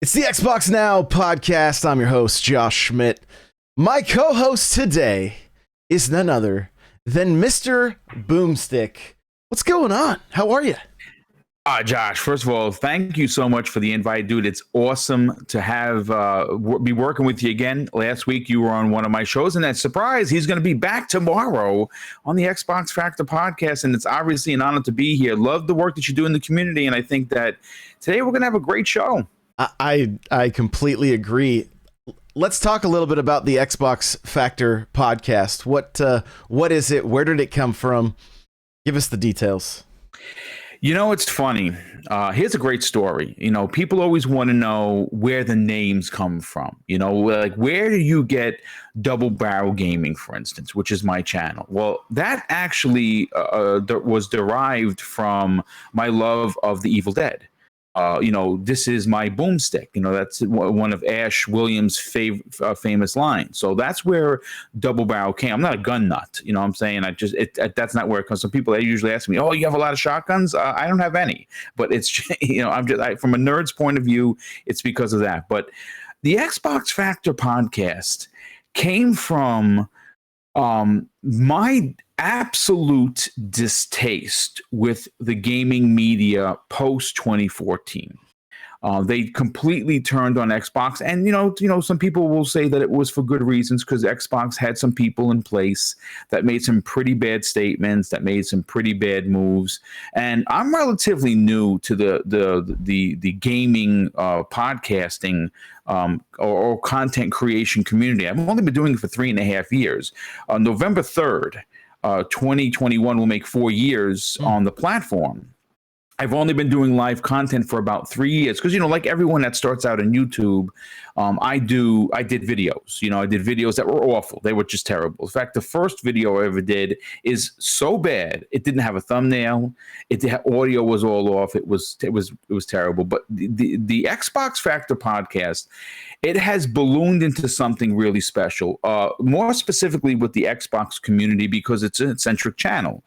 It's the Xbox Now podcast. I'm your host, Josh Schmidt. My co-host today is none other than Mr. Boomstick. What's going on? How are you? Josh, first of all, thank you so much for the invite, dude. It's awesome to have be working with you again. Last week, you were on one of my shows, and that surprise, he's going to be back tomorrow on the Xbox Factor podcast, and it's obviously an honor to be here. Love the work that you do in the community, and I think that today we're going to have a great show. I completely agree. Let's talk a little bit about the Xbox Factor podcast. What is it? Where did it come from? Give us the details. You know, it's funny. Here's a great story. You know, people always want to know where the names come from. You know, like where do you get Double Barrel Gaming, for instance, which is my channel? Well, that actually was derived from my love of The Evil Dead. You know, this is my boomstick. You know, that's one of Ash Williams' famous lines. So that's where Double Barrel came. I'm not a gun nut. You know what I'm saying? That's not where it comes from. People they usually ask me, oh, you have a lot of shotguns? I don't have any. But it's, you know, from a nerd's point of view, it's because of that. But the Xbox Factor podcast came from my absolute distaste with the gaming media post 2014. They completely turned on Xbox, and you know, some people will say that it was for good reasons because Xbox had some people in place that made some pretty bad statements, that made some pretty bad moves. And I'm relatively new to the gaming podcasting or content creation community. I've only been doing it for 3.5 years. November 3rd. 2021 will make 4 years on the platform. I've only been doing live content for about 3 years because, you know, like everyone that starts out on YouTube, I did videos. You know, I did videos that were awful. They were just terrible. In fact, the first video I ever did is so bad it didn't have a thumbnail. Audio was all off. It was terrible. But the Xbox Factor podcast, it has ballooned into something really special. More specifically with the Xbox community because it's an eccentric channel,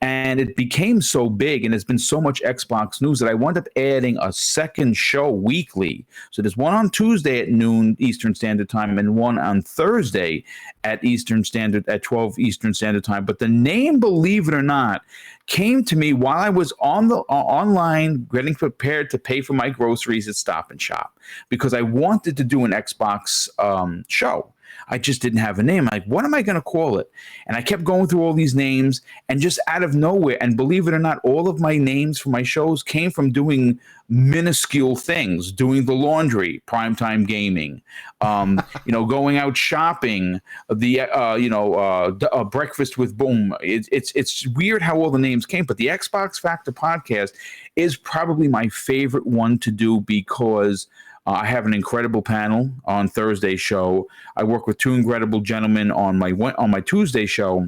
and it became so big and there's been so much Xbox news that I wound up adding a second show weekly. So there's one on Tuesday at noon Eastern Standard Time and one on Thursday at 12 Eastern Standard Time. But the name, believe it or not, came to me while I was on the online getting prepared to pay for my groceries at Stop and Shop because I wanted to do an Xbox show. I just didn't have a name. Like, what am I going to call it? And I kept going through all these names, and just out of nowhere, and believe it or not, all of my names for my shows came from doing minuscule things, doing the laundry, primetime gaming, you know, going out shopping, breakfast with Boom. It's weird how all the names came, but the Xbox Factor podcast is probably my favorite one to do because I have an incredible panel on Thursday's show. I work with two incredible gentlemen on my Tuesday show.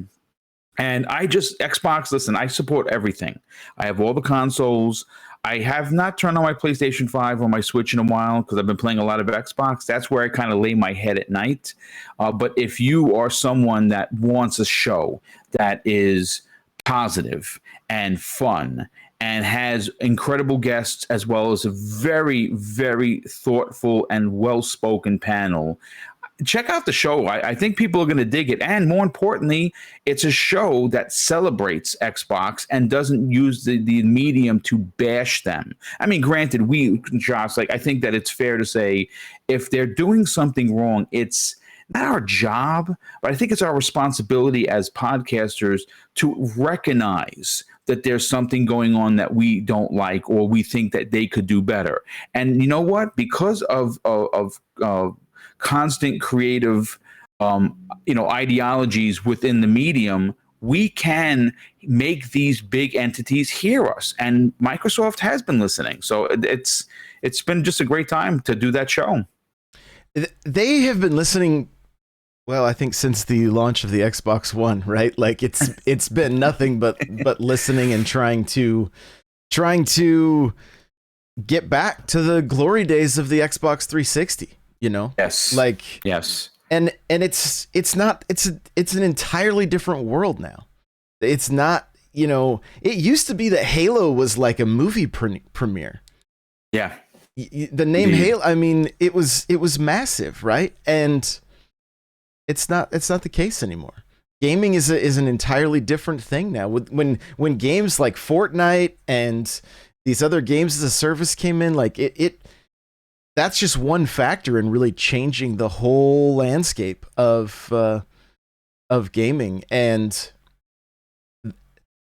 And Xbox, listen, I support everything. I have all the consoles. I have not turned on my PlayStation 5 or my Switch in a while because I've been playing a lot of Xbox. That's where I kind of lay my head at night. But if you are someone that wants a show that is positive and fun and has incredible guests as well as a very, very thoughtful and well-spoken panel, check out the show. I think people are going to dig it. And more importantly, it's a show that celebrates Xbox and doesn't use the medium to bash them. I mean, granted, Josh, I think that it's fair to say if they're doing something wrong, it's not our job, but I think it's our responsibility as podcasters to recognize that there's something going on that we don't like or we think that they could do better. And you know what? Because of constant creative ideologies within the medium, we can make these big entities hear us. And Microsoft has been listening. So it's been just a great time to do that show. They have been listening, well, I think since the launch of the Xbox One, right? Like it's been nothing but listening and trying to get back to the glory days of the Xbox 360, you know? Yes. Yes. And it's an entirely different world now. It's not, you know, it used to be that Halo was like a movie premiere. Yeah. The name Indeed. Halo, I mean, it was massive, right? And it's not the case anymore. Gaming is an entirely different thing now. When games like Fortnite and these other games as a service came in, like it that's just one factor in really changing the whole landscape of gaming. And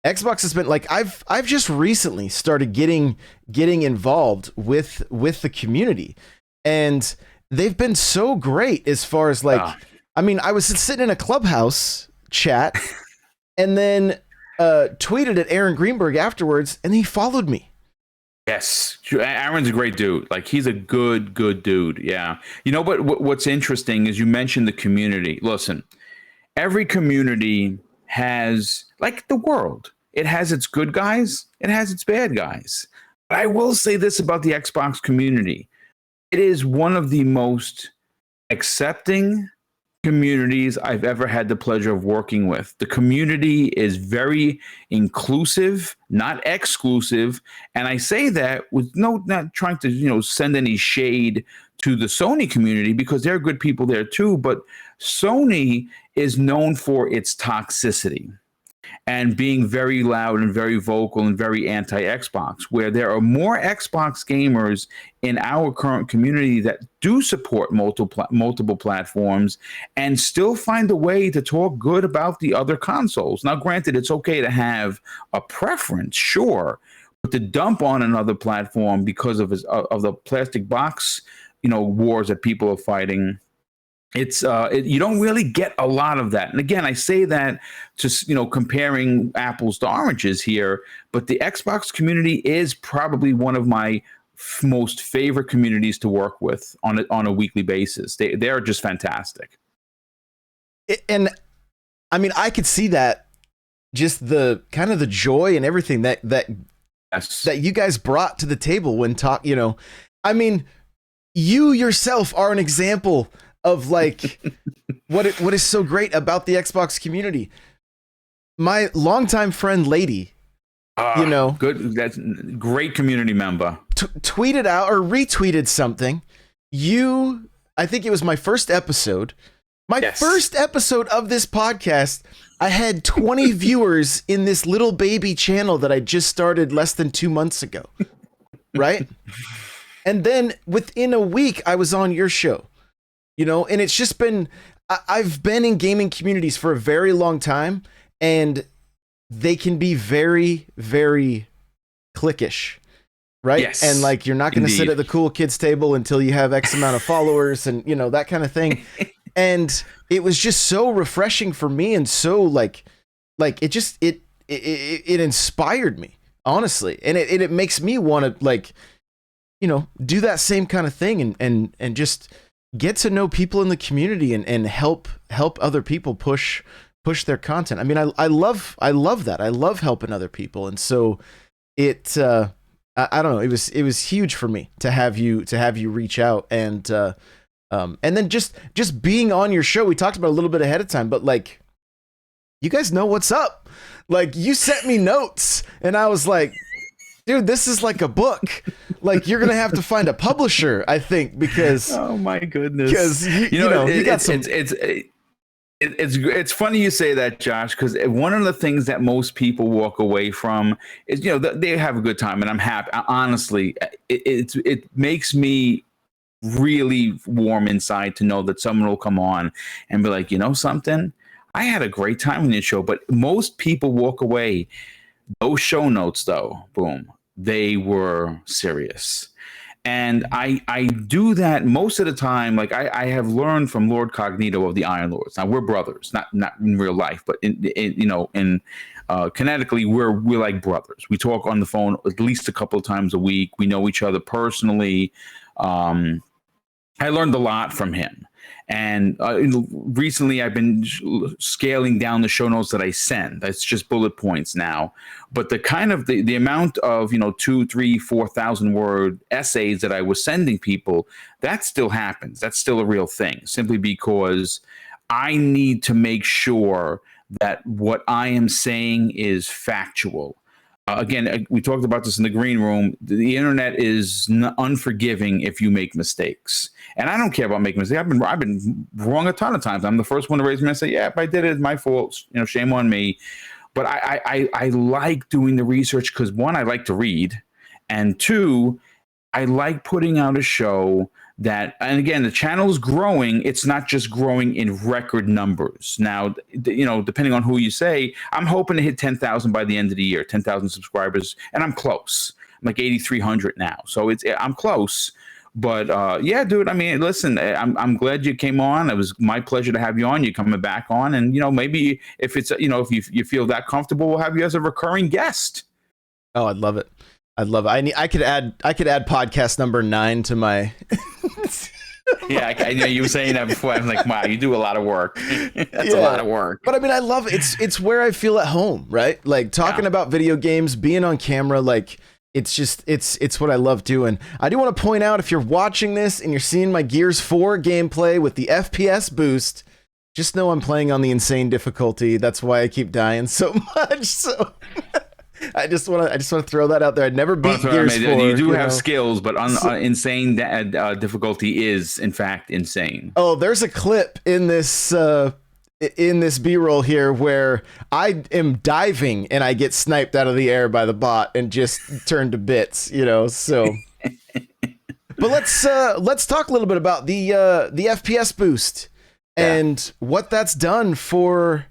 Xbox has been like, I've just recently started getting involved with the community, and they've been so great as far as like, I mean, I was sitting in a Clubhouse chat and then tweeted at Aaron Greenberg afterwards, and he followed me. Yes, Aaron's a great dude. Like, he's a good dude. Yeah. You know, but what's interesting is you mentioned the community. Listen, every community has, like the world, it has its good guys, it has its bad guys. But I will say this about the Xbox community. It is one of the most accepting communities I've ever had the pleasure of working with. The community is very inclusive, not exclusive, and I say that with not trying to send any shade to the Sony community, because they're good people there too, but Sony is known for its toxicity and being very loud and very vocal and very anti-Xbox, where there are more Xbox gamers in our current community that do support multiple platforms and still find a way to talk good about the other consoles. Now, granted, it's okay to have a preference, sure, but to dump on another platform because of the plastic box, wars that people are fighting, you don't really get a lot of that. And again, I say that to comparing apples to oranges here, but the Xbox community is probably one of my most favorite communities to work with on a weekly basis. They're just fantastic. And I mean, I could see that, just the kind of the joy and everything that Yes. that you guys brought to the table when I mean, you yourself are an example of like what is so great about the Xbox community. My longtime friend Lady, good, that's great community member, tweeted out or retweeted something. I think it was my first episode. First episode of this podcast, I had 20 viewers in this little baby channel that I just started less than 2 months ago. Right? And then within a week, I was on your show. And it's just been, I've been in gaming communities for a very long time, and they can be very, very cliquish, right? Yes, and like, you're not going to sit at the cool kids table until you have X amount of followers and, that kind of thing. And it was just so refreshing for me. And so like it inspired me, honestly. And it makes me want to like, do that same kind of thing and just get to know people in the community and help other people push their content. I mean, I love that. I love helping other people. And so I don't know, it was huge for me to have you reach out and then just being on your show. We talked about it a little bit ahead of time, but like, you guys know what's up. Like, you sent me notes and I was like, dude, this is like a book. Like, you're gonna have to find a publisher, I think, because oh my goodness, because you got some. It's funny you say that, Josh, because one of the things that most people walk away from is they have a good time, and I'm happy. Honestly, it makes me really warm inside to know that someone will come on and be like, something, I had a great time in this show. But most people walk away. Those show notes, though, boom, they were serious. And I do that most of the time. Like, I have learned from Lord Cognito of the Iron Lords. Now, we're brothers, not in real life, but kinetically, we're like brothers. We talk on the phone at least a couple of times a week. We know each other personally. I learned a lot from him. And recently, I've been scaling down the show notes that I send. That's just bullet points now. But the kind of the amount of 2, 3, 4,000 word essays that I was sending people, that still happens. That's still a real thing. Simply because I need to make sure that what I am saying is factual. Again, we talked about this in the green room. The internet is unforgiving if you make mistakes, and I don't care about making mistakes. I've been wrong a ton of times. I'm the first one to raise my hand and say, "Yeah, if I did it, it's my fault. Shame on me." But I like doing the research because, one, I like to read, and two, I like putting out a show that, and again, the channel is growing. It's not just growing in record numbers. Now, depending on who you say, I'm hoping to hit 10,000 by the end of the year, 10,000 subscribers, and I'm close. I'm like 8,300 now, so I'm close. But yeah, dude. I mean, listen, I'm glad you came on. It was my pleasure to have you on. You're coming back on, and maybe if it's if you feel that comfortable, we'll have you as a recurring guest. Oh, I'd love it. I could add podcast number 9 to my. Yeah, I know you were saying that before. I'm like, wow, you do a lot of work. That's a lot of work. But I mean, I love it. It's where I feel at home, right? Like talking about video games, being on camera, like it's just it's what I love doing. I do want to point out, if you're watching this and you're seeing my Gears 4 gameplay with the FPS boost, just know I'm playing on the insane difficulty. That's why I keep dying so much. So I just want to throw that out there. I'd never beat Gears 4. You do have skills, but insane difficulty is in fact insane. Oh, there's a clip in this B-roll here where I am diving and I get sniped out of the air by the bot and just turned to bits. So. But let's talk a little bit about the FPS boost and what that's done for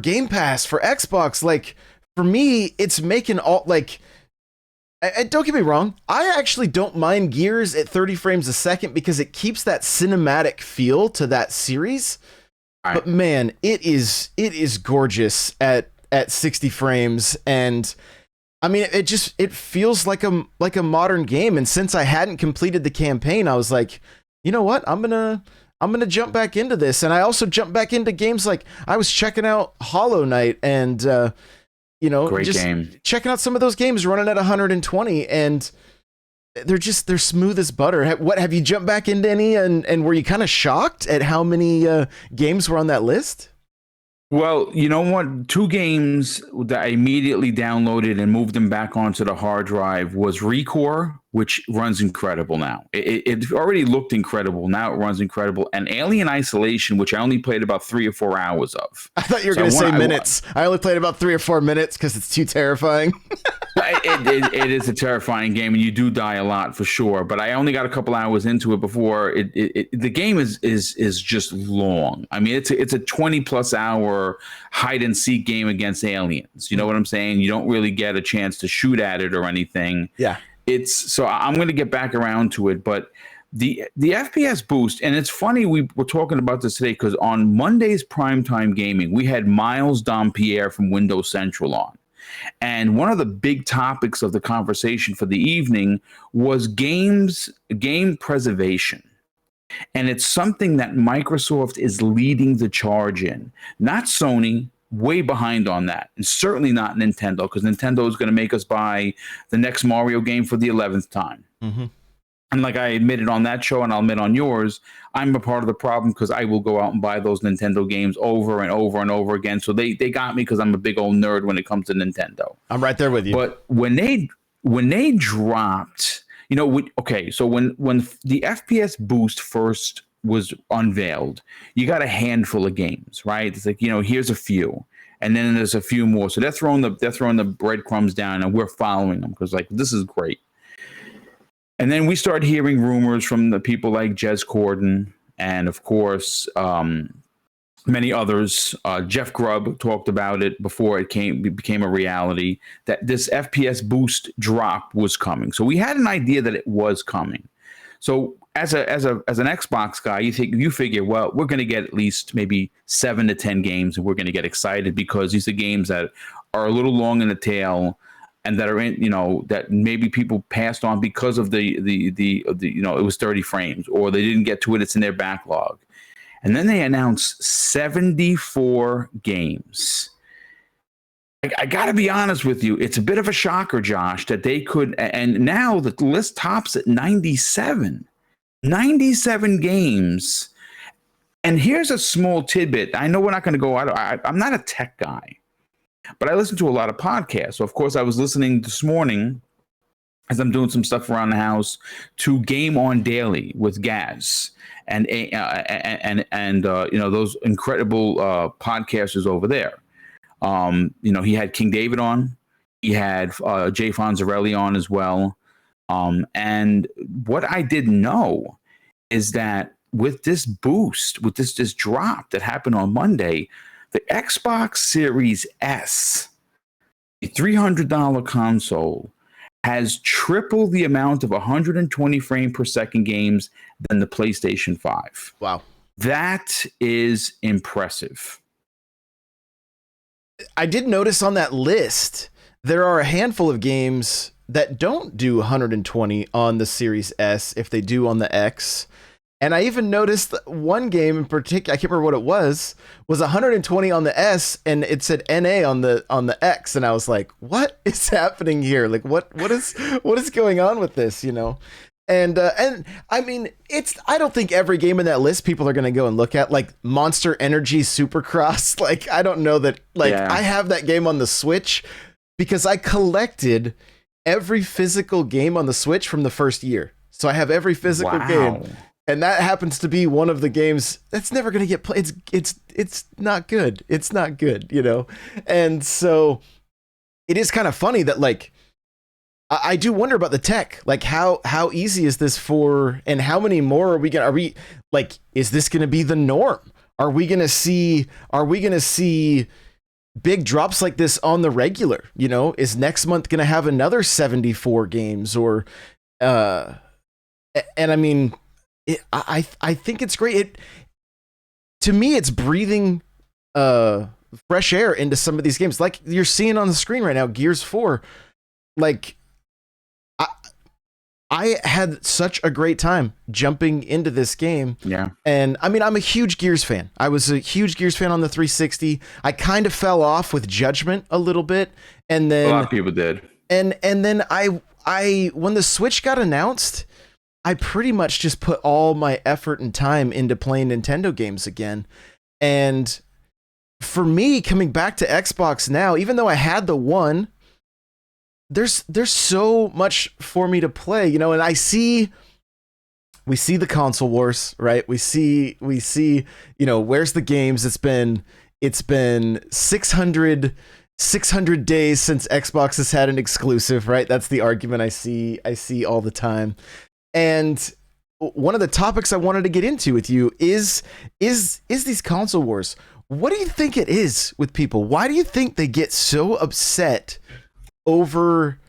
Game Pass, for Xbox. Like, for me, it's making all, like, don't get me wrong, I actually don't mind Gears at 30 frames a second because it keeps that cinematic feel to that series. Right. But man, it is gorgeous at 60 frames, and I mean, it feels like a modern game. And since I hadn't completed the campaign, I was like, you know what, I'm gonna jump back into this. And I also jumped back into games, like I was checking out Hollow Knight and great just game. Checking out some of those games running at 120, and they're smooth as butter. What, have you jumped back into any, and were you kind of shocked at how many games were on that list? Well, you know what? 2 games that I immediately downloaded and moved them back onto the hard drive was Recore, which runs incredible now. It already looked incredible. Now it runs incredible. And Alien Isolation, which I only played about 3 or 4 hours of. I thought you were going to say minutes. I only played about 3 or 4 minutes because it's too terrifying. It is a terrifying game, and you do die a lot for sure. But I only got a couple hours into it before the game is just long. I mean, it's a 20+ hour hide and seek game against aliens. You know what I'm saying? You don't really get a chance to shoot at it or anything. Yeah. So I'm going to get back around to it, but the FPS boost, and it's funny we were talking about this today because on Monday's Primetime Gaming, we had Miles Dompierre from Windows Central on. And one of the big topics of the conversation for the evening was game preservation. And it's something that Microsoft is leading the charge in, not Sony. Way behind on that, and certainly not Nintendo, because Nintendo is going to make us buy the next Mario game for the 11th time. Mm-hmm. And like I admitted on that show, and I'll admit on yours, I'm a part of the problem because I will go out and buy those Nintendo games over and over and over again. So they got me because I'm a big old nerd when it comes to Nintendo. I'm right there with you. But when they dropped, so when the FPS boost first was unveiled, you got a handful of games, right? It's like, here's a few, and then there's a few more. So they're throwing the breadcrumbs down, and we're following them because, like, this is great. And then we start hearing rumors from the people like Jez Corden and, of course, many others. Jeff Grubb talked about it before it became a reality, that this FPS boost drop was coming. So we had an idea that it was coming. So as an Xbox guy, you figure, well, we're going to get at least maybe 7 to 10 games, and we're going to get excited because these are games that are a little long in the tail, and that are in, that maybe people passed on because of the it was 30 frames, or they didn't get to it. It's in their backlog. And then they announced 74 games. I got to be honest with you. It's a bit of a shocker, Josh, that they could. And now the list tops at 97. 97 games. And here's a small tidbit. I know we're not going to go out. I'm not a tech guy. But I listen to a lot of podcasts. So of course I was listening this morning as I'm doing some stuff around the house to Game On Daily with Gaz and those incredible podcasters over there. He had King David on, he had Jay Fonzarelli on as well. And what I didn't know is that with this boost, with this drop that happened on Monday, the Xbox Series S, the $300 console, has triple the amount of 120 frame per second games than the PlayStation 5. Wow. That is impressive. I did notice on that list, there are a handful of games that don't do 120 on the Series S if they do on the X. And I even noticed one game in particular, I can't remember what it was 120 on the S and it said NA on the X. And I was like, what is happening here? Like, what is going on with this, you know? And I mean, I don't think every game in that list people are going to go and look at, like Monster Energy Supercross. Like, I don't know that, like, yeah. I have that game on the Switch because I collected every physical game on the Switch from the first year. So I have every physical game. And that happens to be one of the games that's never going to get played. It's not good. It's not good, you know? And so it is kind of funny that, like, I do wonder about the tech. Like, how easy is this for, and how many more are we like, is this going to be the norm? Are we going to see big drops like this on the regular? You know, is next month going to have another 74 games or, and I mean, I think it's great. To me, it's breathing fresh air into some of these games. Like you're seeing on the screen right now, Gears 4. Like, I had such a great time jumping into this game. Yeah. And I mean, I'm a huge Gears fan. I was a huge Gears fan on the 360. I kind of fell off with Judgment a little bit. And then a lot of people did. And then I when the Switch got announced, I pretty much just put all my effort and time into playing Nintendo games again. And for me, coming back to Xbox now, even though I had the one, there's so much for me to play, you know, and we see the console wars, right? We see, you know, where's the games? It's been 600 days since Xbox has had an exclusive, right? That's the argument I see all the time. And one of the topics I wanted to get into with you is these console wars. What do you think it is with people? Why do you think they get so upset over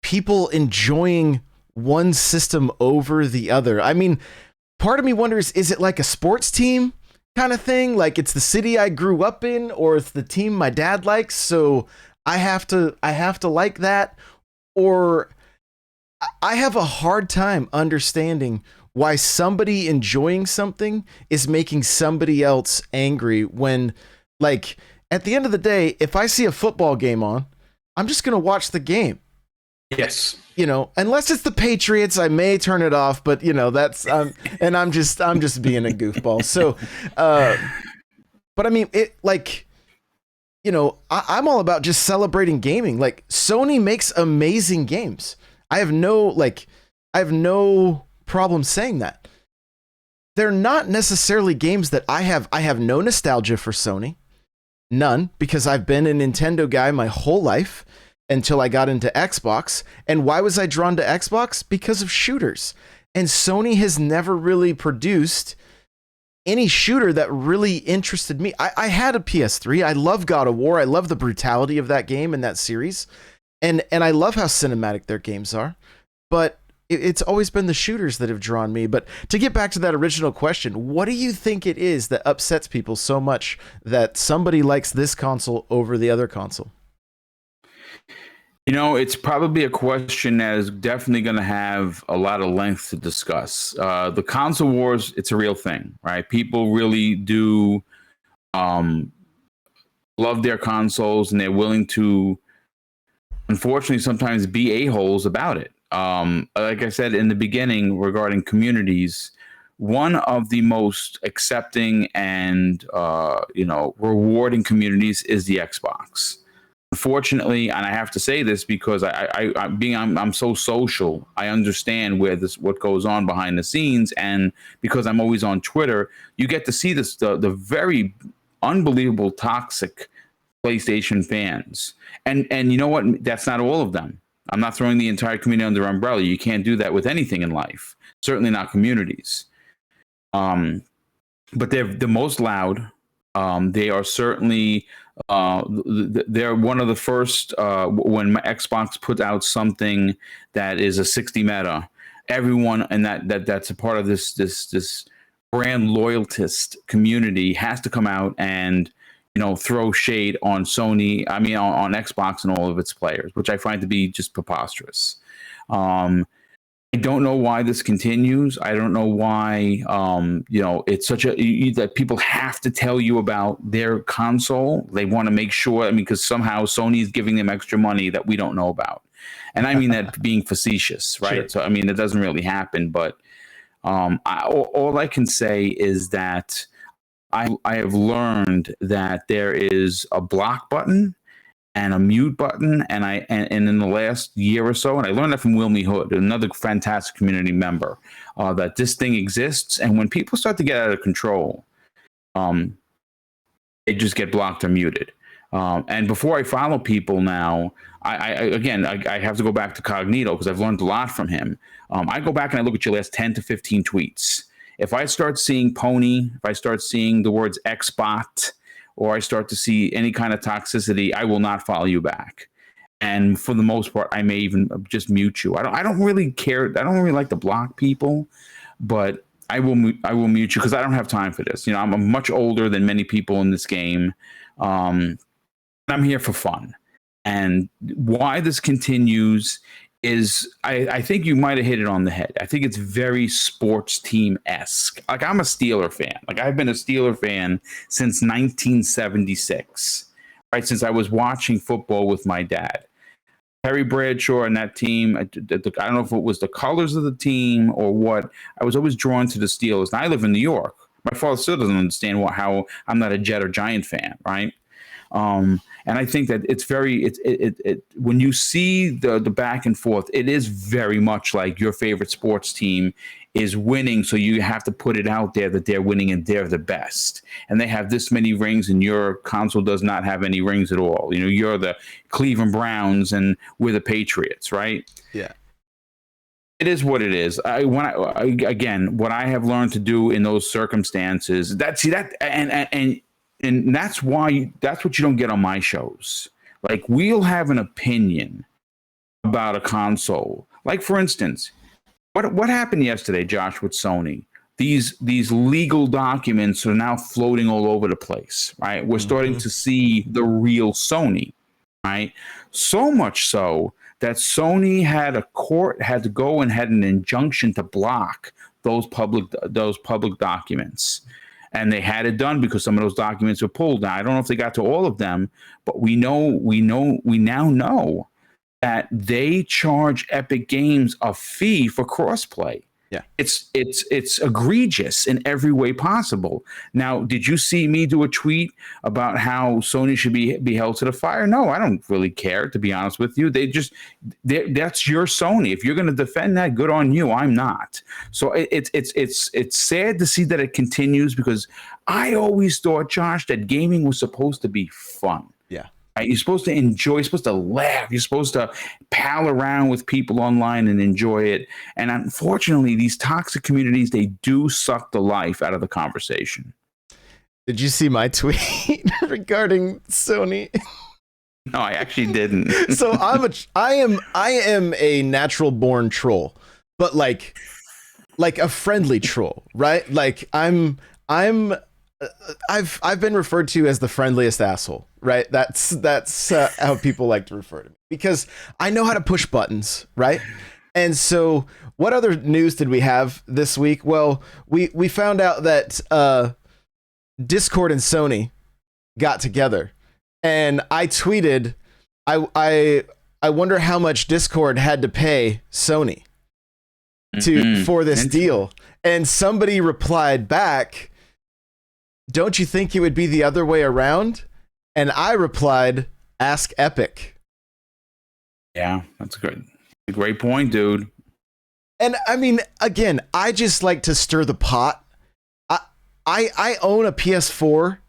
people enjoying one system over the other? I mean, part of me wonders, is it like a sports team kind of thing? Like it's the city I grew up in, or it's the team my dad likes, so I have to like that? Or I have a hard time understanding why somebody enjoying something is making somebody else angry when, like, at the end of the day, if I see a football game on, I'm just going to watch the game. Yes. You know, unless it's the Patriots, I may turn it off, but you know, that's, and I'm just being a goofball. So, but I mean, it, like, you know, I'm all about just celebrating gaming. Like Sony makes amazing games. I have no problem saying that. They're not necessarily games that I have no nostalgia for Sony. None, because I've been a Nintendo guy my whole life until I got into Xbox. And why was I drawn to Xbox? Because of shooters. And Sony has never really produced any shooter that really interested me. I had a PS3. I love God of War. I love the brutality of that game and that series. And I love how cinematic their games are. But it's always been the shooters that have drawn me. But to get back to that original question, what do you think it is that upsets people so much that somebody likes this console over the other console? You know, it's probably a question that is definitely going to have a lot of length to discuss. The console wars, it's a real thing, right? People really do love their consoles, and they're willing to, unfortunately, sometimes be a-holes about it. Like I said in the beginning regarding communities, one of the most accepting and rewarding communities is the Xbox. Unfortunately, and I have to say this because I'm so social, I understand what goes on behind the scenes, and because I'm always on Twitter, you get to see the very unbelievable toxic PlayStation fans, and you know what? That's not all of them. I'm not throwing the entire community under umbrella. You can't do that with anything in life. Certainly not communities. But they're the most loud. They are certainly they're one of the first when Xbox put out something that is a 60 meta. Everyone and that's a part of this brand loyalist community has to come out and throw shade on Sony. I mean on Xbox and all of its players, which I find to be just preposterous. I don't know why this continues. I don't know why, it's such that people have to tell you about their console. They want to make sure, because somehow Sony is giving them extra money that we don't know about. And I mean that being facetious, right? Sure. So, it doesn't really happen. But all I can say is that I have learned that there is a block button and a mute button, and in the last year or so, and I learned that from Wilmy Hood, another fantastic community member, that this thing exists, and when people start to get out of control, they just get blocked or muted. And before I follow people now, I have to go back to Cognito because I've learned a lot from him. I go back and I look at your last 10 to 15 tweets. If I start seeing Pony, if I start seeing the words Xbot, or I start to see any kind of toxicity, I will not follow you back. And for the most part, I may even just mute you. I don't really care. I don't really like to block people, but I will mute you because I don't have time for this. I'm much older than many people in this game. I'm here for fun. And why this continues is I think you might have hit it on the head. I think it's very sports team-esque. Like, I'm a Steeler fan. Like, I've been a Steeler fan since 1976, right? Since I was watching football with my dad. Terry Bradshaw and that team, I don't know if it was the colors of the team or what. I was always drawn to the Steelers. And I live in New York. My father still doesn't understand how I'm not a Jet or Giant fan, right? And I think that it's very when you see the back and forth, it is very much like your favorite sports team is winning, so you have to put it out there that they're winning and they're the best, and they have this many rings and your console does not have any rings at all. You're the Cleveland Browns and we're the Patriots, right? Yeah. It is what it is. What I have learned to do in those circumstances, and that's why that's what you don't get on my shows. Like, we'll have an opinion about a console. Like, for instance, what happened yesterday, Josh, with Sony? These legal documents are now floating all over the place, right? We're starting to see the real Sony, right? So much so that Sony had to go and had an injunction to block those public documents. And they had it done because some of those documents were pulled. Now, I don't know if they got to all of them, but we now know that they charge Epic Games a fee for crossplay. Yeah, it's egregious in every way possible. Now, did you see me do a tweet about how Sony should be held to the fire? No, I don't really care, to be honest with you. That's your Sony. If you're going to defend that, good on you. I'm not. So it's sad to see that it continues, because I always thought, Josh, that gaming was supposed to be fun. Yeah. You're supposed to enjoy, you're supposed to laugh, you're supposed to pal around with people online and enjoy it. And unfortunately, these toxic communities, they do suck the life out of the conversation. Did you see my tweet regarding Sony? No, I actually didn't. So I am a natural born troll, but like a friendly troll, right? Like I've been referred to as the friendliest asshole, right? That's how people like to refer to me, because I know how to push buttons, right? And so what other news did we have this week? Well, we found out that Discord and Sony got together, and I tweeted, I wonder how much Discord had to pay Sony for this deal. And somebody replied back, don't you think it would be the other way around? And I replied, Ask Epic. Yeah, that's a great point, dude. And I mean, again, I just like to stir the pot. I own a PS4.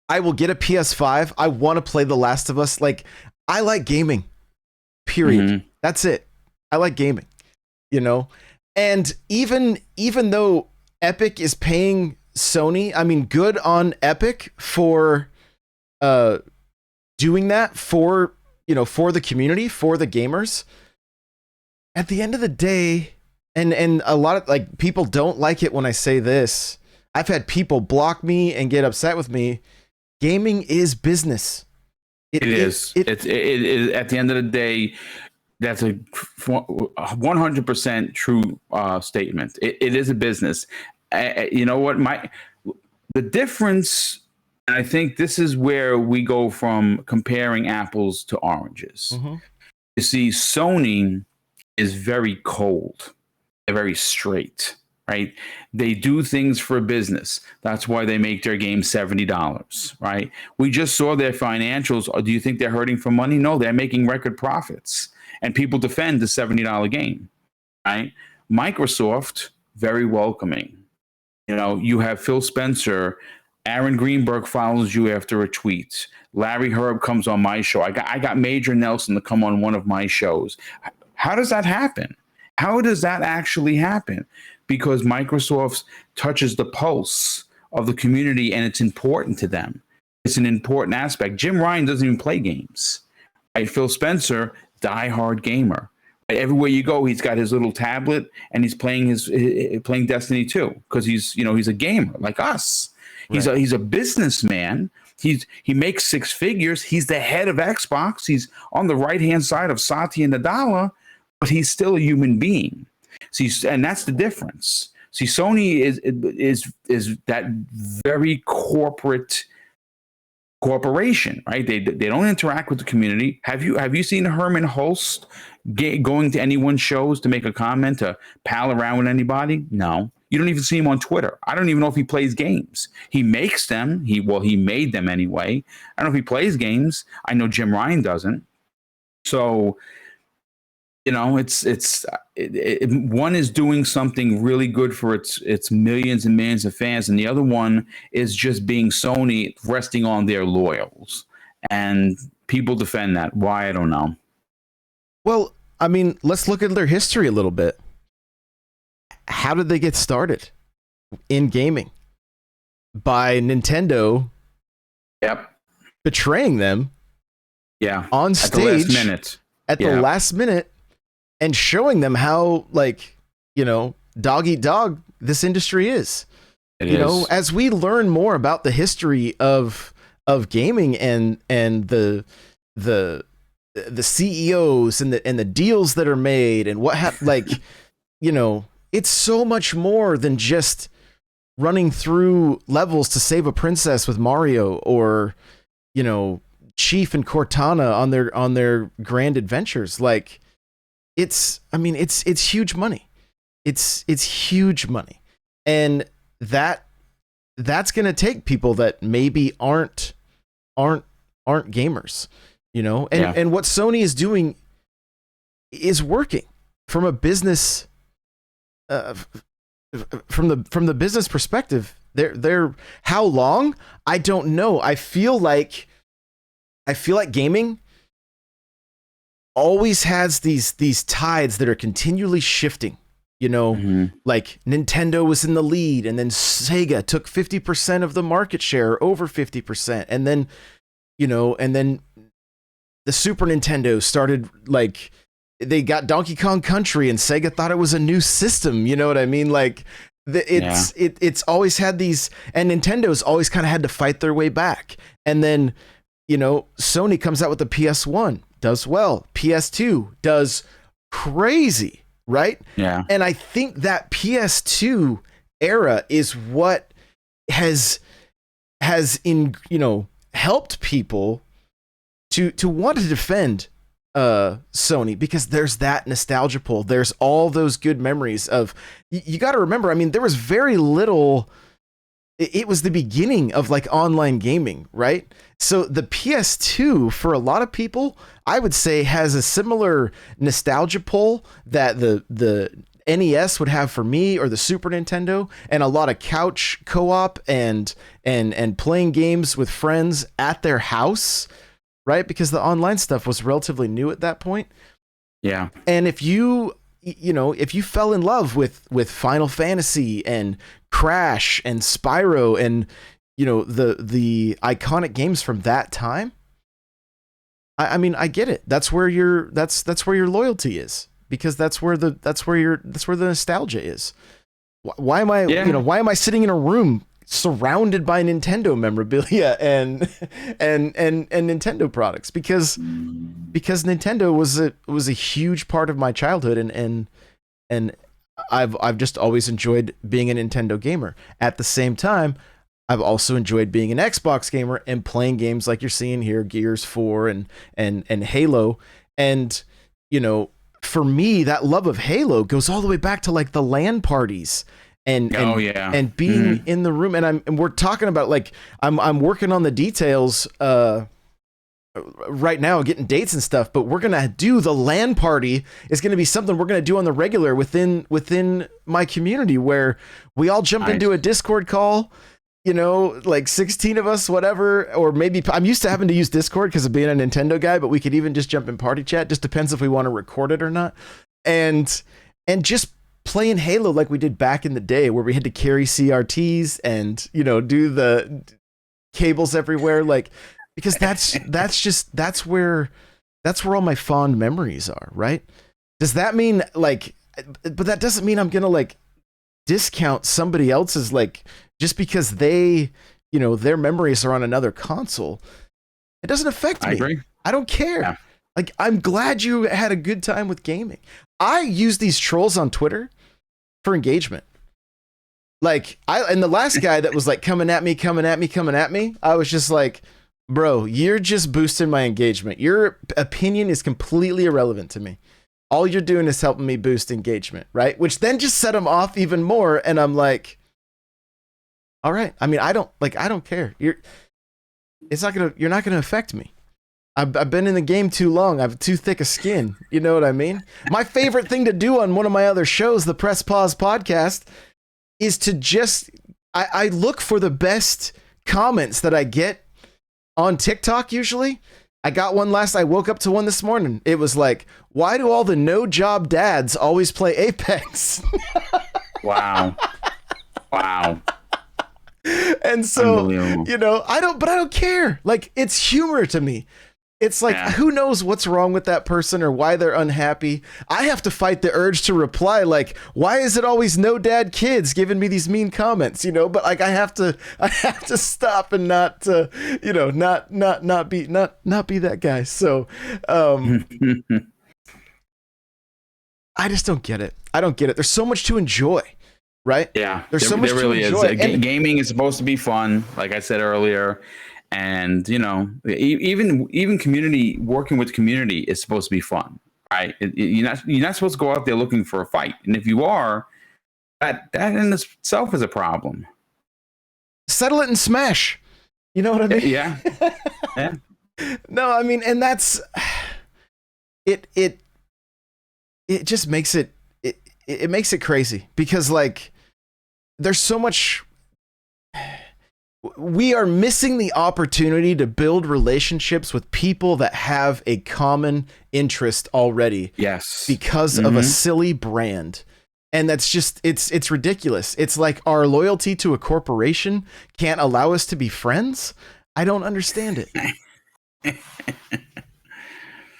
I will get a PS5. I want to play The Last of Us. Like, I like gaming. Period. Mm-hmm. That's it. I like gaming. You know? And even though Epic is paying Sony, I mean, good on Epic for doing that for, you know, for the community, for the gamers. At the end of the day, and a lot of like people don't like it when I say this. I've had people block me and get upset with me. Gaming is business. It is. It is at the end of the day. That's a 100% true statement. It is a business. You know what? The difference, and I think this is where we go from comparing apples to oranges. Mm-hmm. You see, Sony is very cold. They're very straight, right? They do things for business. That's why they make their game $70, right? We just saw their financials. Do you think they're hurting for money? No, they're making record profits. And people defend the $70 game, right? Microsoft, very welcoming. You know, you have Phil Spencer, Aaron Greenberg follows you after a tweet. Larry Herb comes on my show. I got Major Nelson to come on one of my shows. How does that happen? How does that actually happen? Because Microsoft touches the pulse of the community and it's important to them. It's an important aspect. Jim Ryan doesn't even play games. Right? Phil Spencer, diehard gamer. Right? Everywhere you go, he's got his little tablet and he's playing playing Destiny 2 because he's a gamer like us. Right. He's a businessman. He makes six figures. He's the head of Xbox. He's on the right-hand side of Satya Nadella, but he's still a human being. See, and that's the difference. See, Sony is that very corporation, right? They don't interact with the community. Have you seen Herman Hulst going to anyone's shows to make a comment, to pal around with anybody? No. You don't even see him on Twitter. I don't even know if he plays games. He makes them. He made them anyway. I don't know if he plays games. I know Jim Ryan doesn't. So, you know, one is doing something really good for its millions and millions of fans, and the other one is just being Sony, resting on their laurels. And people defend that. Why? I don't know. Well, I mean, let's look at their history a little bit. How did they get started in gaming? By Nintendo. Yep. Betraying them. Yeah. On stage. At the last minute. And showing them how, like, you know, dog eat dog this industry is. You know, as we learn more about the history of gaming and the CEOs and the deals that are made and what like, you know, it's so much more than just running through levels to save a princess with Mario, or, you know, Chief and Cortana on their grand adventures. Like, it's huge money. It's huge money. And that's going to take people that maybe aren't gamers, you know? And what Sony is doing is working from a business from the business perspective. They're how long? I don't know. I feel like gaming always has these tides that are continually shifting, you know. Like Nintendo was in the lead, and then Sega took 50% of the market share, over 50%, and then, you know, and then the Super Nintendo started, like, they got Donkey Kong Country and Sega thought it was a new system, you know what I mean? Like, it's always had these, and Nintendo's always kind of had to fight their way back. And then, you know, Sony comes out with the PS1, does well. PS2 does crazy, right? Yeah. And I think that PS2 era is what has helped people to want to defend Sony, because there's that nostalgia pull. There's all those good memories of, you got to remember, I mean, there was very little it was the beginning of like online gaming, right? So the PS2 for a lot of people, I would say, has a similar nostalgia pull that the NES would have for me, or the Super Nintendo, and a lot of couch co-op and playing games with friends at their house, right? Because the online stuff was relatively new at that point. Yeah. And if you fell in love with Final Fantasy and Crash and Spyro and the iconic games from that time, I mean, I get it. That's where your loyalty is, because that's where the nostalgia is. Why am I sitting in a room surrounded by Nintendo memorabilia and Nintendo products? Because Nintendo was a huge part of my childhood, and I've just always enjoyed being a Nintendo gamer. At the same time, I've also enjoyed being an Xbox gamer and playing games like you're seeing here, Gears 4 and Halo. And for me, that love of Halo goes all the way back to like the LAN parties and being in the room. And we're talking about, like, I'm working on the details right now, getting dates and stuff, but we're gonna do the LAN party. Is gonna be something we're gonna do on the regular within my community, where we all jump into a Discord call, like 16 of us, whatever. Or maybe I'm used to having to use Discord because of being a Nintendo guy, but we could even just jump in party chat. Just depends if we want to record it or not. And just playing Halo like we did back in the day, where we had to carry CRTs and do the cables everywhere, like, because that's where all my fond memories are, right? Does that mean, like, but that doesn't mean I'm gonna like discount somebody else's, like, just because they their memories are on another console. It doesn't affect me. I agree. I don't care. Yeah. Like, I'm glad you had a good time with gaming. I use these trolls on Twitter for engagement. Like, and the last guy that was like coming at me, I was just like, bro, you're just boosting my engagement. Your opinion is completely irrelevant to me. All you're doing is helping me boost engagement, right? Which then just set him off even more. And I'm like, all right. I mean, I don't care. You're not gonna affect me. I've been in the game too long. I have too thick a skin. You know what I mean? My favorite thing to do on one of my other shows, the Press Pause podcast, is to just, I look for the best comments that I get on TikTok usually. I got one I woke up to one this morning. It was like, why do all the no job dads always play Apex? Wow. And so, I don't care. Like, it's humor to me. It's like, who knows what's wrong with that person or why they're unhappy. I have to fight the urge to reply, like, why is it always no dad kids giving me these mean comments, but like, I have to stop and not be that guy. So, I just don't get it. I don't get it. There's so much to enjoy, right? Yeah. There's so much to enjoy. Is. Gaming is supposed to be fun, like I said earlier. And, even community, working with community is supposed to be fun, right? You're not supposed to go out there looking for a fight. And if you are, that in itself is a problem. Settle it and smash. You know what I mean? Yeah. Yeah. No, I mean, and that's it just makes it makes it crazy, because, like, there's so much. We are missing the opportunity to build relationships with people that have a common interest already. Yes. Because of a silly brand. And that's just, it's ridiculous. It's like our loyalty to a corporation can't allow us to be friends. I don't understand it.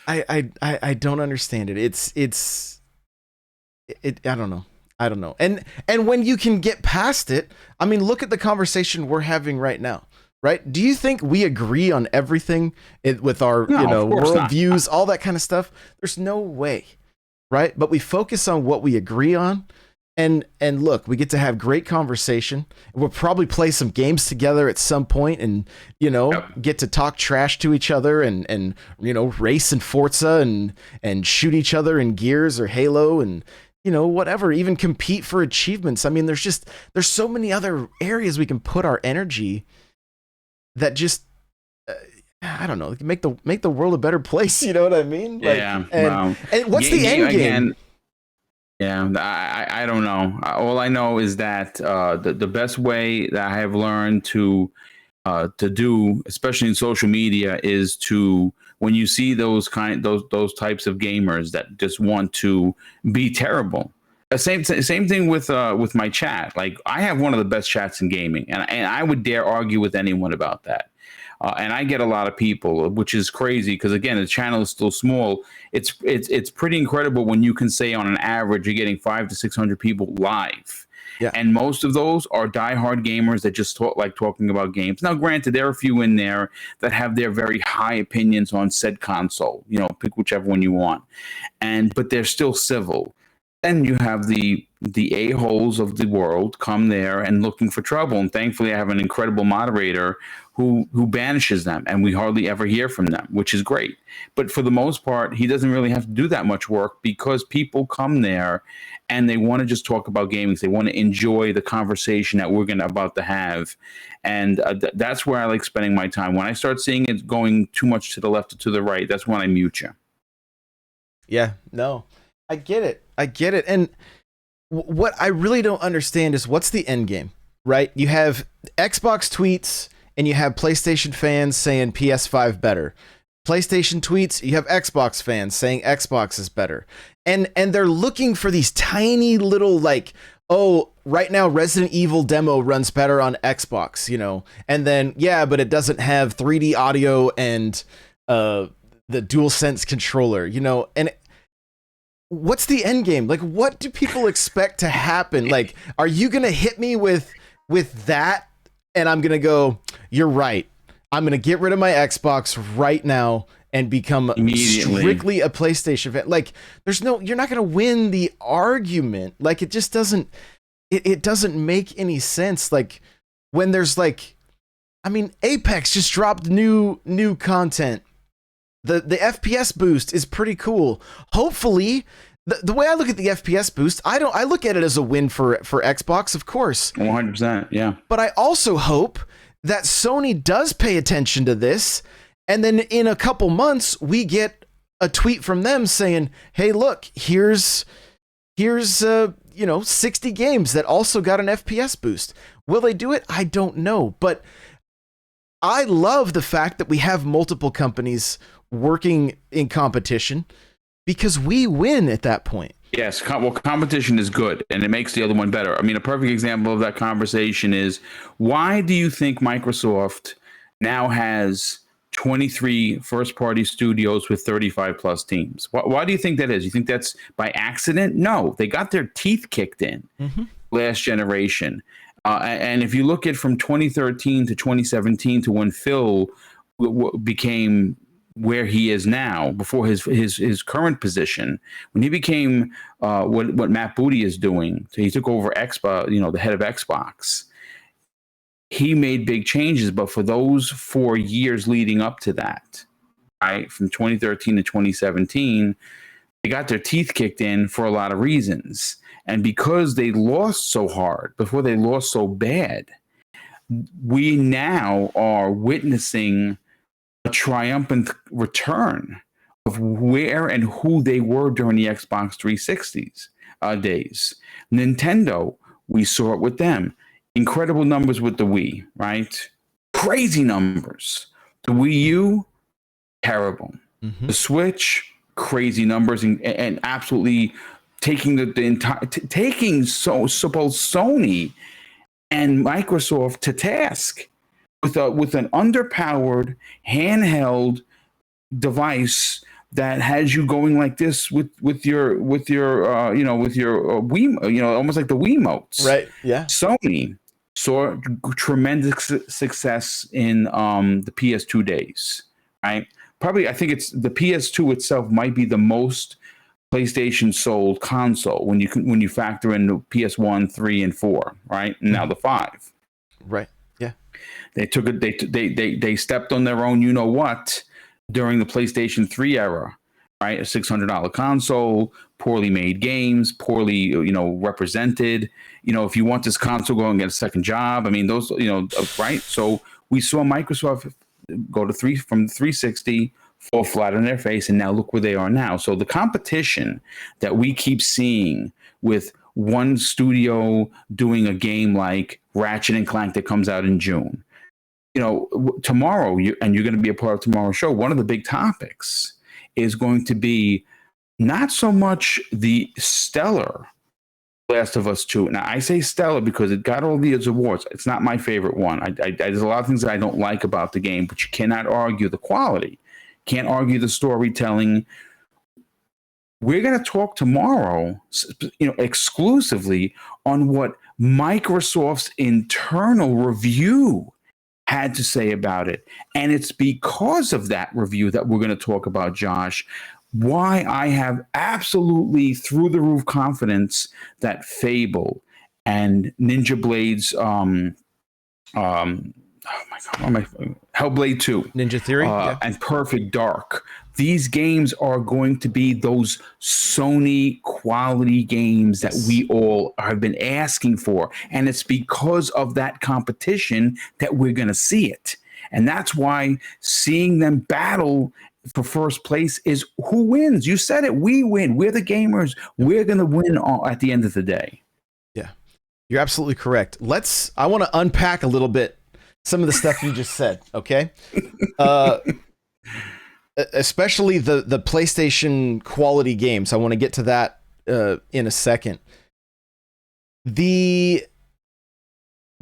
I don't understand it. I don't know. And when you can get past it, I mean, look at the conversation we're having right now, right? Do you think we agree on everything with our, worldviews, all that kind of stuff? There's no way, right? But we focus on what we agree on. And look, we get to have great conversation. We'll probably play some games together at some point and, get to talk trash to each other and race in Forza and shoot each other in Gears or Halo and whatever, even compete for achievements. I mean, there's so many other areas we can put our energy that just, I don't know, make the world a better place. You know what I mean? Yeah. And what's the end game? Again, yeah, I don't know. All I know is that the best way that I have learned to do, especially in social media, is to, when you see those those types of gamers that just want to be terrible. Same thing with my chat. Like, I have one of the best chats in gaming, and I would dare argue with anyone about that. And I get a lot of people, which is crazy because, again, the channel is still small. It's pretty incredible when you can say on an average you're getting 500 to 600 people live. Yeah. And most of those are diehard gamers that just like talking about games. Now, granted, there are a few in there that have their very high opinions on said console. Pick whichever one you want. But they're still civil. Then you have the a-holes of the world come there and looking for trouble. And thankfully, I have an incredible moderator who banishes them, and we hardly ever hear from them, which is great. But for the most part, he doesn't really have to do that much work because people come there and they want to just talk about gaming. They want to enjoy the conversation that we're about to have. And that's where I like spending my time. When I start seeing it going too much to the left or to the right, that's when I mute you. Yeah, no, I get it. And what I really don't understand is, what's the end game, right? You have Xbox tweets and you have PlayStation fans saying PS5 better. PlayStation tweets, you have Xbox fans saying Xbox is better. And they're looking for these tiny little, like, oh, right now Resident Evil demo runs better on Xbox, and then, yeah, but it doesn't have 3D audio and the DualSense controller, and what's the end game? Like, what do people expect to happen? Like, are you going to hit me with that? And I'm going to go, you're right. I'm going to get rid of my Xbox right now and become strictly a PlayStation fan. Like, you're not going to win the argument. Like, it just doesn't, it doesn't make any sense. Like, when there's Apex just dropped new content. The FPS boost is pretty cool. Hopefully, the way I look at the FPS boost, I look at it as a win for Xbox, of course. 100%, yeah. But I also hope that Sony does pay attention to this, and then in a couple months we get a tweet from them saying, "Hey, look, here's 60 games that also got an FPS boost." Will they do it? I don't know, but I love the fact that we have multiple companies working in competition, because we win at that point. Yes, well, competition is good, and it makes the other one better. I mean, a perfect example of that conversation is, why do you think Microsoft now has 23 first-party studios with 35-plus teams? Why do you think that is? You think that's by accident? No, they got their teeth kicked in last generation. And if you look at from 2013 to 2017 to when Phil became where he is now, before his current position, when he became what Matt Booty is doing, so he took over Xbox, the head of Xbox. He made big changes, but for those 4 years leading up to that, right, from 2013 to 2017, they got their teeth kicked in for a lot of reasons. And because they lost so hard, before they lost so bad, we now are witnessing a triumphant return of where and who they were during the Xbox 360s days. Nintendo, we saw it with them. Incredible numbers with the Wii, right? Crazy numbers. The Wii U, terrible. The Switch, crazy numbers, and absolutely taking the entire, taking both Sony and Microsoft to task with an underpowered handheld device that has you going like this with your Wii, almost like the Wiimotes. Right. Yeah. Sony saw tremendous success in the PS2 days. Right. Probably, I think it's the PS2 itself might be the most PlayStation sold console when you factor in the PS1, 3, and 4, right? And now the 5. Right. Yeah. They took it. They stepped on their own. You know what? During the PlayStation 3 era, right? A $600 console, poorly made games, poorly, represented. If you want this console, go and get a second job. I mean, those, right? So we saw Microsoft go to from 360, fall flat on their face, and now look where they are now. So the competition that we keep seeing with one studio doing a game like Ratchet and Clank that comes out in June, tomorrow, you're going to be a part of tomorrow's show. One of the big topics is going to be not so much the stellar Last of Us 2. Now, I say stellar because it got all these awards. It's not my favorite one. There's a lot of things that I don't like about the game, but you cannot argue the quality. Can't argue the storytelling. We're going to talk tomorrow, exclusively on what Microsoft's internal review had to say about it. And it's because of that review that we're going to talk about, Josh, why I have absolutely through the roof confidence that Fable and Ninja Blade's Hellblade 2 Ninja Theory and Perfect Dark, these games are going to be those Sony quality games that we all have been asking for. And it's because of that competition that we're going to see it. And that's why seeing them battle for first place is who wins. You said it. We win. We're the gamers. We're going to win at the end of the day. Yeah, you're absolutely correct. I want to unpack a little bit some of the stuff you just said. Okay. Especially the PlayStation quality games. I want to get to that in a second. The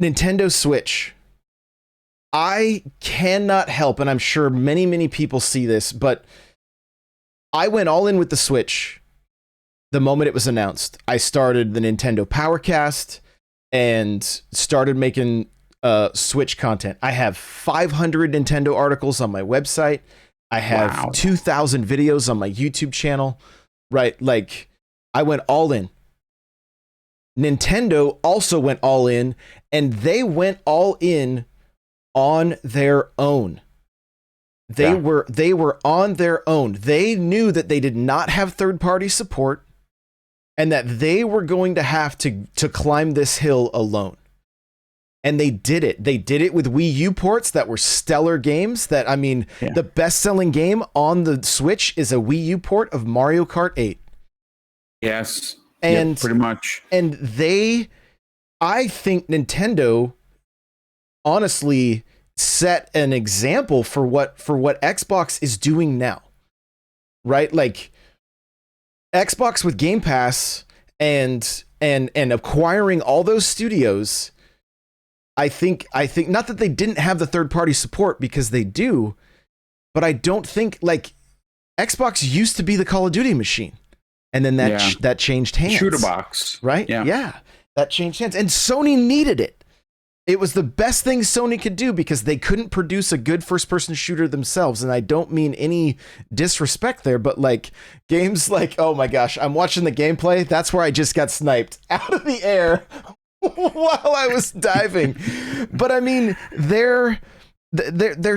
Nintendo Switch. I cannot help, and I'm sure many, many people see this, but I went all in with the Switch the moment it was announced. I started the Nintendo Powercast and started making Switch content. I have 500 Nintendo articles on my website. I have 2,000 videos on my YouTube channel, right? Like, I went all in. Nintendo also went all in, and they went all in on their own. They were on their own. They knew that they did not have third-party support and that they were going to have to climb this hill alone. And they did it. They did it with Wii U ports that were stellar games. The best-selling game on the Switch is a Wii U port of Mario Kart 8. Yes. And pretty much. And I think Nintendo honestly set an example for what Xbox is doing now. Right? Like, Xbox with Game Pass and acquiring all those studios, I think not that they didn't have the third-party support, because they do, but I don't think, like, Xbox used to be the Call of Duty machine, and then that changed hands. Shooter box, right? Yeah, that changed hands, and Sony needed it. It was the best thing Sony could do because they couldn't produce a good first-person shooter themselves, and I don't mean any disrespect there, but like games like, oh my gosh, I'm watching the gameplay. That's where I just got sniped out of the air while I was diving. But I mean, their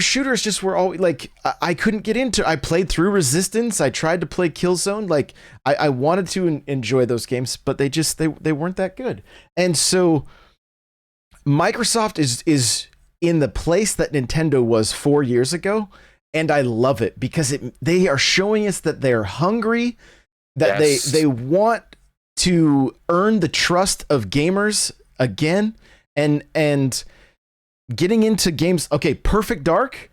shooters just were always like, I couldn't get into. I played through Resistance. I tried to play Killzone. Like, I wanted to enjoy those games, but they weren't that good. And so Microsoft is in the place that Nintendo was 4 years ago, and I love it because they are showing us that they're hungry, that they want to earn the trust of gamers again, and getting into games. Okay, Perfect Dark,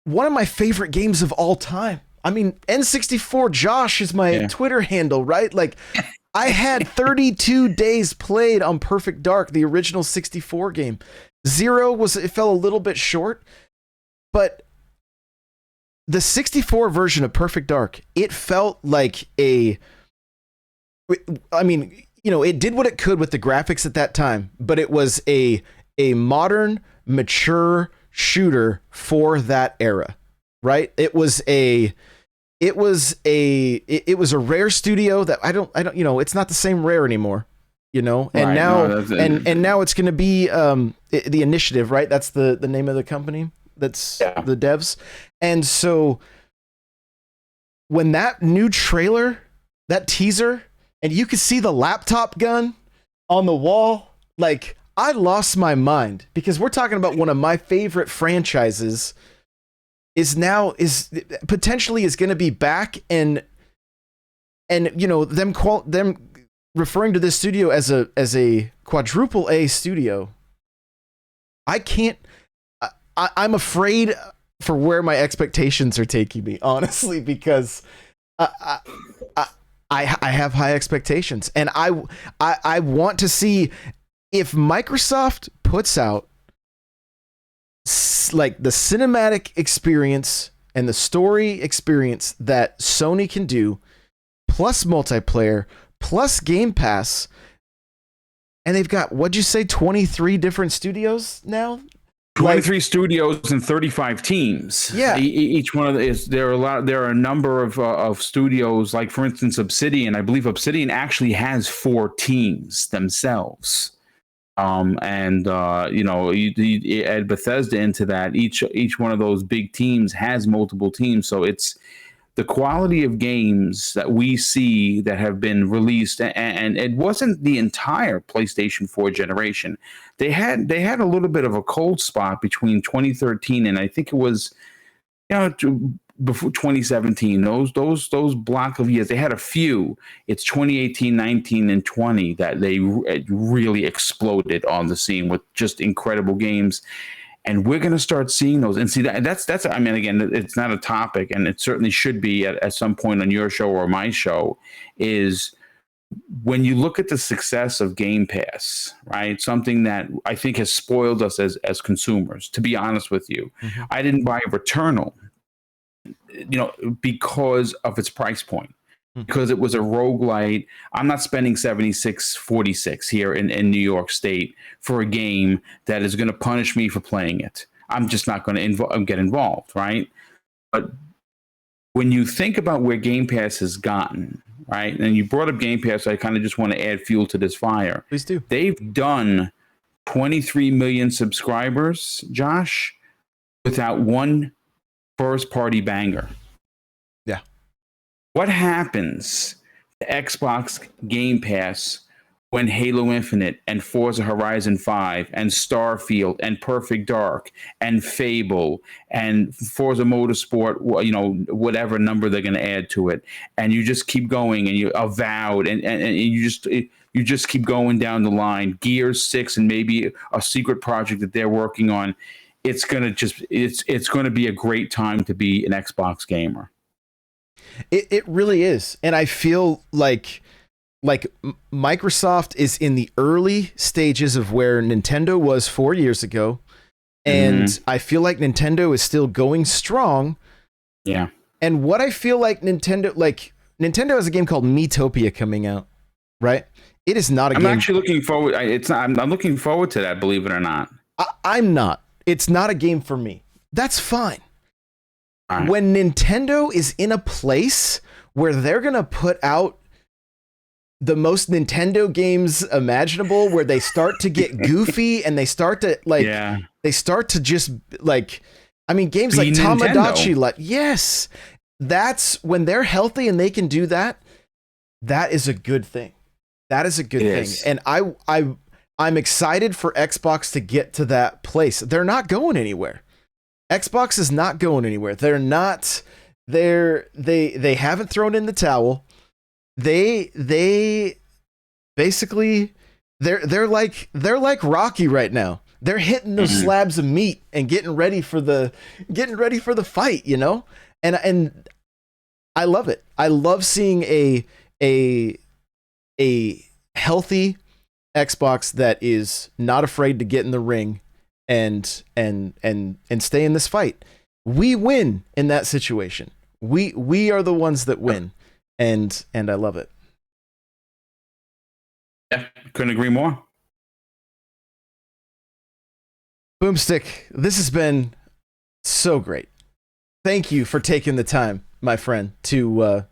one of my favorite games of all time. I mean, N64 Josh is my Twitter handle, right? Like, I had 32 days played on Perfect Dark, the original 64 game. Zero it fell a little bit short, but the 64 version of Perfect Dark, it felt like it did what it could with the graphics at that time, but it was a modern, mature shooter for that era, right? It was a rare studio that I don't, it's not the same Rare anymore, and now it's going to be the Initiative, right? That's the name of the company. That's the devs. And so when that new trailer, that teaser, and you could see the laptop gun on the wall, like, I lost my mind, because we're talking about one of my favorite franchises is potentially going to be back, and you know, them referring to this studio as a quadruple A studio. I'm afraid for where my expectations are taking me, honestly, because I have high expectations, and I want to see if Microsoft puts out like the cinematic experience and the story experience that Sony can do, plus multiplayer, plus Game Pass, and they've got, what'd you say, 23 different studios now? 23 studios and 35 teams. Yeah, each one of there are a number of studios. Like, for instance, Obsidian. I believe Obsidian actually has 4 teams themselves. And you know, you add Bethesda into that. Each one of those big teams has multiple teams. So it's the quality of games that we see that have been released, and it wasn't the entire PlayStation 4 generation. They had a little bit of a cold spot between 2013 and I think it was, you know, before 2017. Those block of years, they had a few. It's 2018, 19, and 20 that they really exploded on the scene with just incredible games. And we're going to start seeing those, and see that's. I mean, again, it's not a topic, and it certainly should be at some point on your show or my show. Is when you look at the success of Game Pass, right? Something that I think has spoiled us as consumers. To be honest with you, I didn't buy Returnal, you know, because of its price point. Because it was a roguelite. I'm not spending $76.46 here in New York State for a game that is going to punish me for playing it. I'm just not going to get involved, right? But when you think about where Game Pass has gotten, right, and you brought up Game Pass, I kind of just want to add fuel to this fire. Please do. They've done 23 million subscribers, Josh, without one first-party banger. Yeah. What happens to Xbox Game Pass when Halo Infinite and Forza Horizon 5 and Starfield and Perfect Dark and Fable and Forza Motorsport, you know, whatever number they're going to add to it, and you just keep going, and you Avowed, and you just keep going down the line. Gears 6 and maybe a secret project that they're working on. It's going to be a great time to be an Xbox gamer. It really is. And I feel like Microsoft is in the early stages of where Nintendo was 4 years ago. And I feel like Nintendo is still going strong. Yeah. And what I feel like Nintendo has a game called Miitopia coming out, right? It is not a game. I'm actually looking forward. I'm looking forward to that, believe it or not. I'm not. It's not a game for me. That's fine. Right. When Nintendo is in a place where they're going to put out the most Nintendo games imaginable, where they start to get goofy and they start to they start to just games like Tamagotchi, yes, that's when they're healthy and they can do that. That is a good thing. That is a good thing. And I'm excited for Xbox to get to that place. They're not going anywhere. Xbox is not going anywhere. They haven't thrown in the towel. They basically they're like Rocky right now. They're hitting those slabs of meat and getting ready for the fight, you know? And I love it. I love seeing a healthy Xbox that is not afraid to get in the ring and stay in this fight. We win in that situation. We are the ones that win, and I love it. Yeah, couldn't agree more. Boomstick, this has been so great. Thank you for taking the time, my friend, to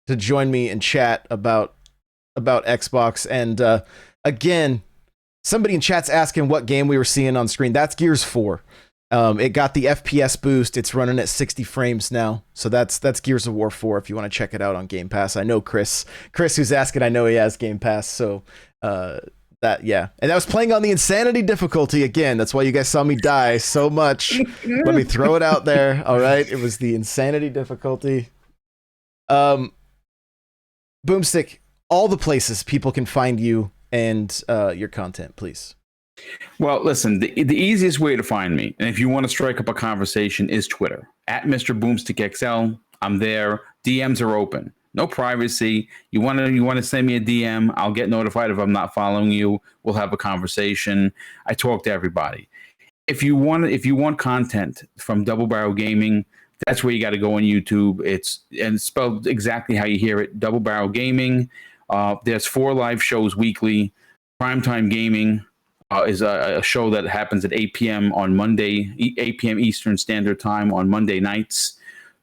join me and chat about Xbox. And again, somebody in chat's asking what game we were seeing on screen. That's Gears 4. It got the FPS boost. It's running at 60 frames now. So that's Gears of War 4 if you want to check it out on Game Pass. I know Chris who's asking, I know he has Game Pass. So yeah. And I was playing on the insanity difficulty again. That's why you guys saw me die so much. Let me throw it out there. All right. It was the insanity difficulty. Boomstick, all the places people can find you and your content, please. Well, listen, the easiest way to find me, and if you want to strike up a conversation, is Twitter at MrBoomstickXL. I'm there. DMs are open. No privacy. You want to send me a DM? I'll get notified if I'm not following you. We'll have a conversation. I talk to everybody. If you want content from Double Barrel Gaming, that's where you got to go on YouTube. It's spelled exactly how you hear it. Double Barrel Gaming. There's 4 live shows weekly. Primetime Gaming is a show that happens at 8 p.m. on Monday, 8 p.m. Eastern Standard Time on Monday nights.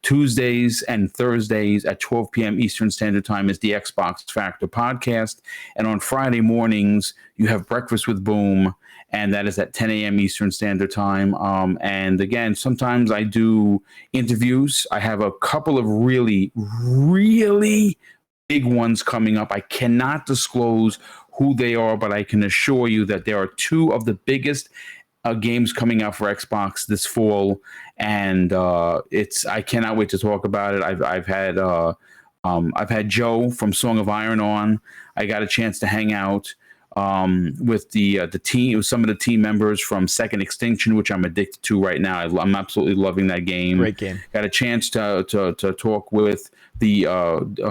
Tuesdays and Thursdays at 12 p.m. Eastern Standard Time is the Xbox Factor podcast. And on Friday mornings, you have Breakfast with Boom, and that is at 10 a.m. Eastern Standard Time. And again, sometimes I do interviews. I have a couple of really, really big ones coming up. I cannot disclose who they are, but I can assure you that there are 2 of the biggest games coming out for Xbox this fall, and I cannot wait to talk about it. I've had Joe from Song of Iron on. I got a chance to hang out with the team, with some of the team members from Second Extinction, which I'm addicted to right now. I'm absolutely loving that game. Great game. Got a chance to talk with the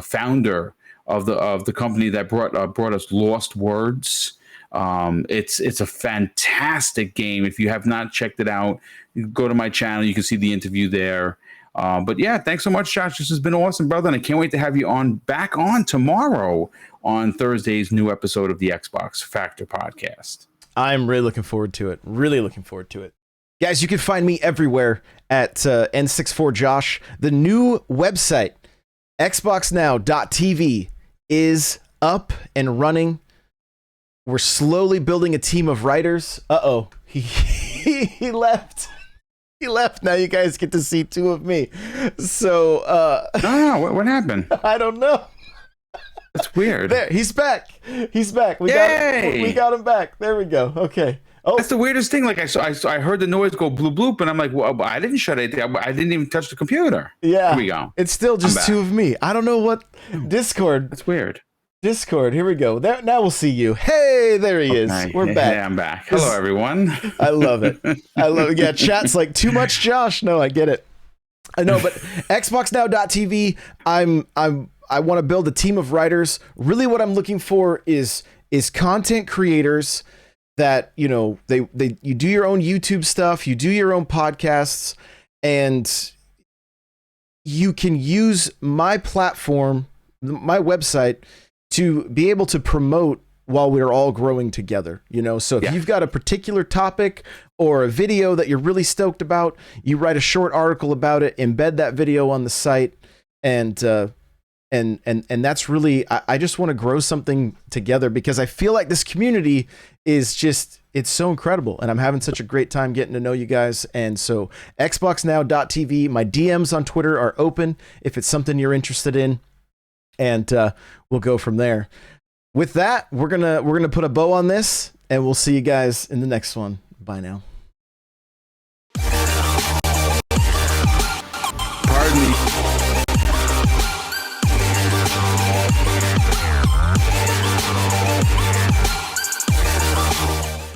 founder of the company that brought us Lost Words. It's a fantastic game. If you have not checked it out, you go to my channel. You can see the interview there. But yeah, thanks so much, Josh. This has been awesome, brother. And I can't wait to have you back on tomorrow on Thursday's new episode of the Xbox Factor podcast. I'm really looking forward to it. Really looking forward to it. Guys, you can find me everywhere at N64Josh. The new website, xboxnow.tv, is up and running. We're slowly building a team of writers. Uh-oh. He left. He left. Now you guys get to see 2 of me. So, what happened? I don't know. That's weird. There, he's back. He's back. We got him back. There we go. Okay. Oh, that's the weirdest thing. Like I heard the noise go bloop bloop, and I'm like, well, I didn't shut it down. I didn't even touch the computer. Yeah. Here we go. It's still just 2 of me. I don't know what Discord. That's weird. Discord, here we go. Now we'll see you. Hey, there he is. We're back. Yeah, I'm back. Hello, everyone. I love it. Yeah, chat's like, too much Josh. No, I get it. I know, but xboxnow.tv, I want to build a team of writers. Really what I'm looking for is content creators that, you know, you do your own YouTube stuff, you do your own podcasts, and you can use my platform, my website, to be able to promote while we're all growing together, you know? So if you've got a particular topic or a video that you're really stoked about, you write a short article about it, embed that video on the site, and that's really, I just want to grow something together, because I feel like this community is just, it's so incredible, and I'm having such a great time getting to know you guys. And so xboxnow.tv, my DMs on Twitter are open if it's something you're interested in, and we'll go from there. With that, we're gonna put a bow on this, and we'll see you guys in the next one. Bye now.